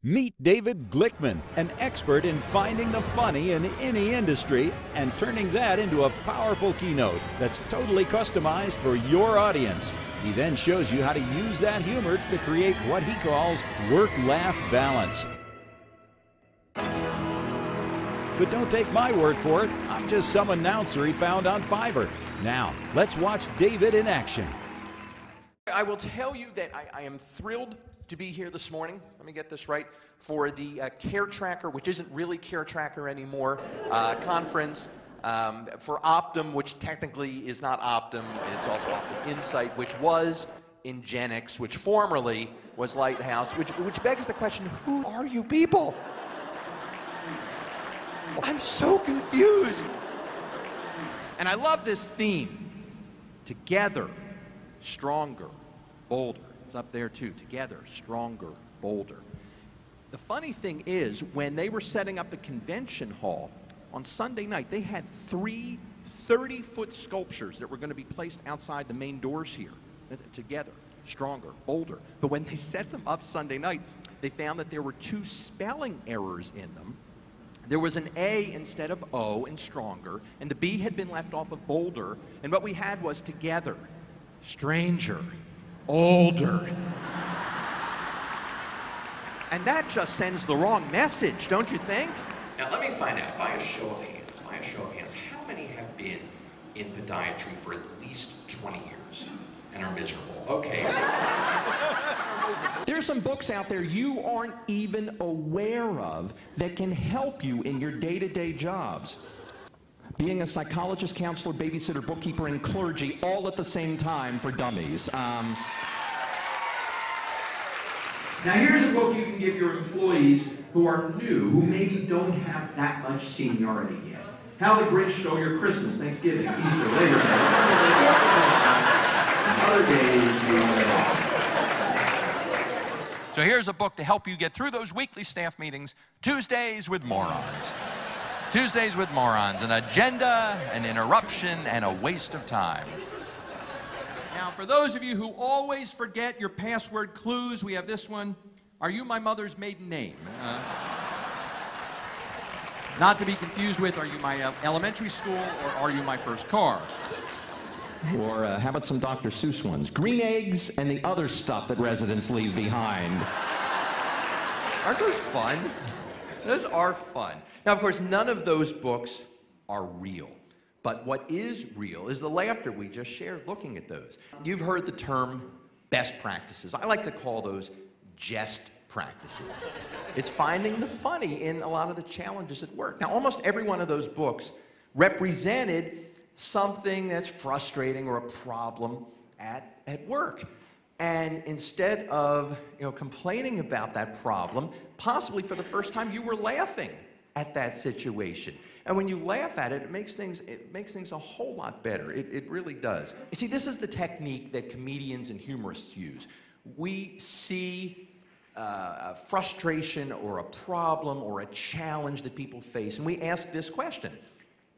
Meet David Glickman, an expert in finding the funny in any industry and turning that into a powerful keynote that's totally customized for your audience. He then shows you how to use that humor to create what he calls work-laugh balance. But don't take my word for it. I'm just some announcer he found on Fiverr. Now, let's watch David in action. I will tell you that I am thrilled to be here this morning, let me get this right, for the Care Tracker, which isn't really Care Tracker anymore, conference, for Optum, which technically is not Optum, it's also Optum Insight, which was Ingenix, which formerly was Lighthouse, which begs the question, who are you people? I'm so confused. And I love this theme, together, stronger, bolder. It's up there too, together, stronger, bolder. The funny thing is, when they were setting up the convention hall on Sunday night, they had 3 30-foot sculptures that were going to be placed outside the main doors here. Together, stronger, bolder. But when they set them up Sunday night, they found that there were 2 spelling errors in them. There was an A instead of O in stronger, and the B had been left off of bolder, and what we had was together, stranger, older. And that just sends the wrong message, don't you think? Now let me find out, by a show of hands, how many have been in podiatry for at least 20 years and are miserable? Okay, so there's some books out there you aren't even aware of that can help you in your day-to-day jobs. Being a psychologist, counselor, babysitter, bookkeeper, and clergy all at the same time for dummies. Now here's a book you can give your employees who are new, who maybe don't have that much seniority yet. How the Grinch Stole Your Christmas, Thanksgiving, Easter, Labor Day, other days you live. So here's a book to help you get through those weekly staff meetings, Tuesdays with Morons. Tuesdays with Morons, an agenda, an interruption, and a waste of time. Now, for those of you who always forget your password clues, we have this one. Are you my mother's maiden name? Not to be confused with, are you my elementary school, or are you my first car? Or how about some Dr. Seuss ones? Green eggs and the other stuff that residents leave behind. Aren't those fun? Those are fun. Now, of course, none of those books are real. But what is real is the laughter we just shared looking at those. You've heard the term best practices. I like to call those jest practices. It's finding the funny in a lot of the challenges at work. Now, almost every one of those books represented something that's frustrating or a problem at work. And instead of complaining about that problem, possibly for the first time you were laughing at that situation. And when you laugh at it, it makes things a whole lot better. It really does. You see, this is the technique that comedians and humorists use. We see a frustration or a problem or a challenge that people face, and we ask this question: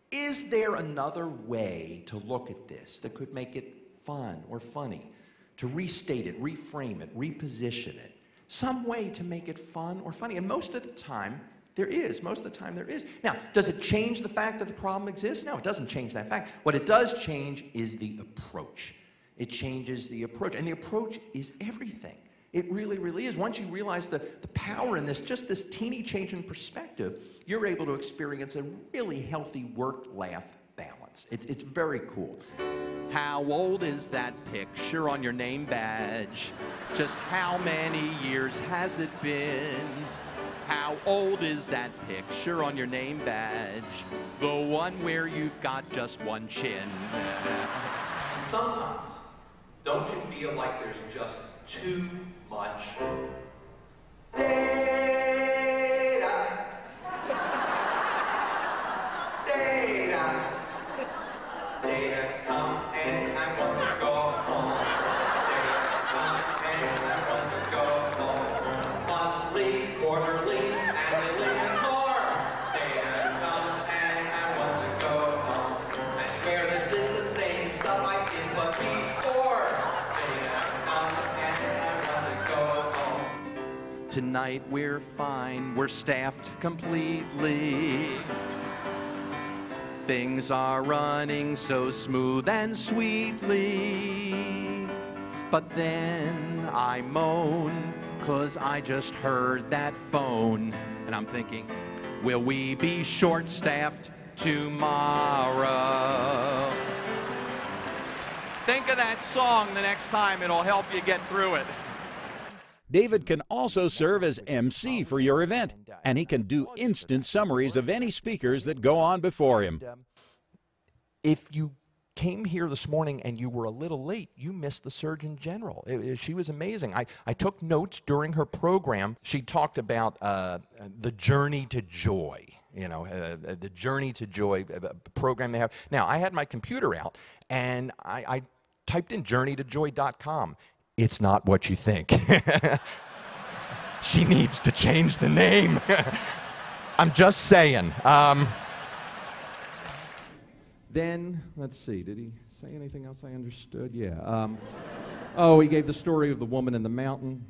is there another way to look at this that could make it fun or funny? To restate it, reframe it, reposition it. Some way to make it fun or funny. And most of the time, there is. Most of the time, there is. Now, does it change the fact that the problem exists? No, it doesn't change that fact. What it does change is the approach. It changes the approach. And the approach is everything. It really, really is. Once you realize the power in this, just this teeny change in perspective, you're able to experience a really healthy work-laugh balance. It's very cool. How old is that picture on your name badge? Just how many years has it been? How old is that picture on your name badge? The one where you've got just one chin. Sometimes, don't you feel like there's just too much data? Data come and I want to go home. Data come and I want to go home. Monthly, quarterly, annually, and more. Data come and I want to go home. I swear this is the same stuff I did but before. Data come and I want to go home. Tonight right, we're fine, we're staffed completely. Things are running so smooth and sweetly. But then I moan, 'cause I just heard that phone. And I'm thinking, will we be short-staffed tomorrow? Think of that song the next time. It'll help you get through it. David can also serve as MC for your event, and he can do instant summaries of any speakers that go on before him. If you came here this morning and you were a little late, you missed the Surgeon General. She was amazing. I took notes during her program. She talked about the Journey to Joy, the Journey to Joy program they have. Now, I had my computer out, and I typed in journeytojoy.com. It's not what you think. She needs to change the name. I'm just saying. Then, let's see, did he say anything else I understood? Yeah. Oh, he gave the story of the woman in the mountain.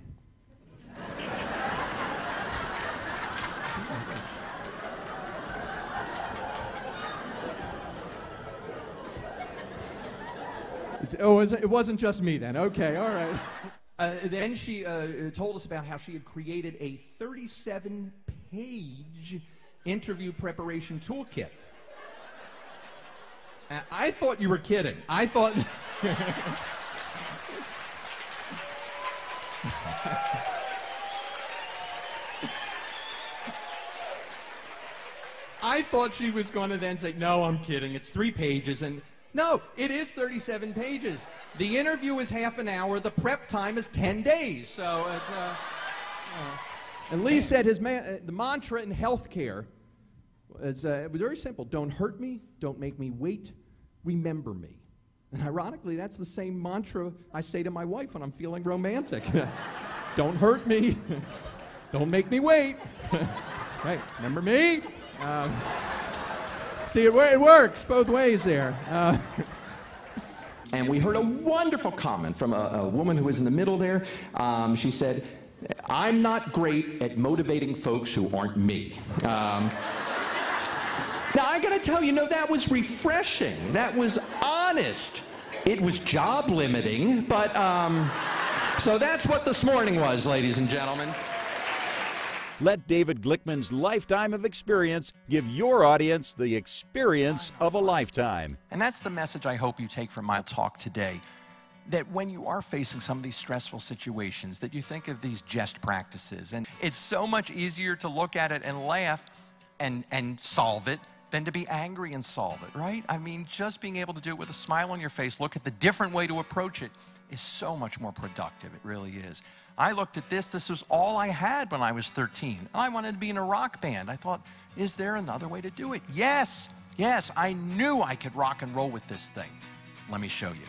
Oh, it wasn't just me then. Okay, all right. Then she told us about how she had created a 37-page interview preparation toolkit. I thought you were kidding. I thought... I thought she was going to then say, no, I'm kidding. It's 3 pages. And no, it is 37 pages. The interview is half an hour. The prep time is 10 days. So it's... And Lee said the mantra in healthcare it was very simple. Don't hurt me, don't make me wait, remember me. And ironically, that's the same mantra I say to my wife when I'm feeling romantic. Don't hurt me, don't make me wait. Right, remember me? See, it works both ways there. And we heard a wonderful comment from a woman who was in the middle there. She said, I'm not great at motivating folks who aren't me. Now, I gotta tell you, that was refreshing. That was honest. It was job limiting, but, so that's what this morning was, ladies and gentlemen. Let David Glickman's lifetime of experience give your audience the experience of a lifetime. And that's the message I hope you take from my talk today. That when you are facing some of these stressful situations, that you think of these jest practices. And it's so much easier to look at it and laugh and solve it than to be angry and solve it, right? I mean, just being able to do it with a smile on your face, look at the different way to approach it, is so much more productive. It really is. I looked at this was all I had when I was 13. I wanted to be in a rock band. I thought, is there another way to do it? Yes, I knew I could rock and roll with this thing. Let me show you.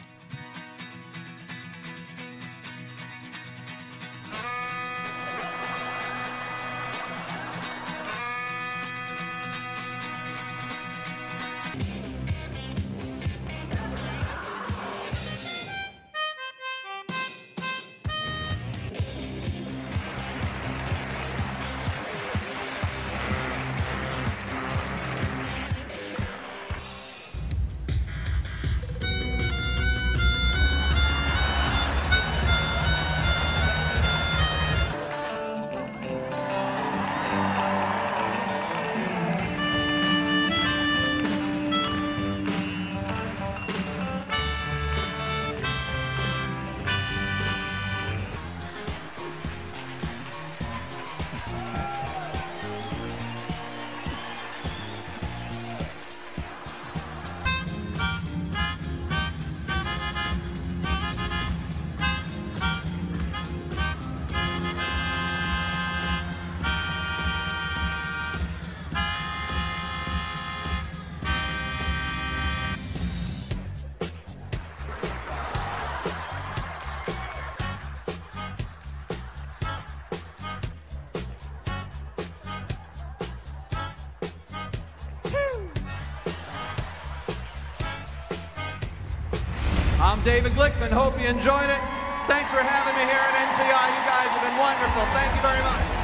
I'm David Glickman. Hope you enjoyed it. Thanks for having me here at NTI. You guys have been wonderful. Thank you very much.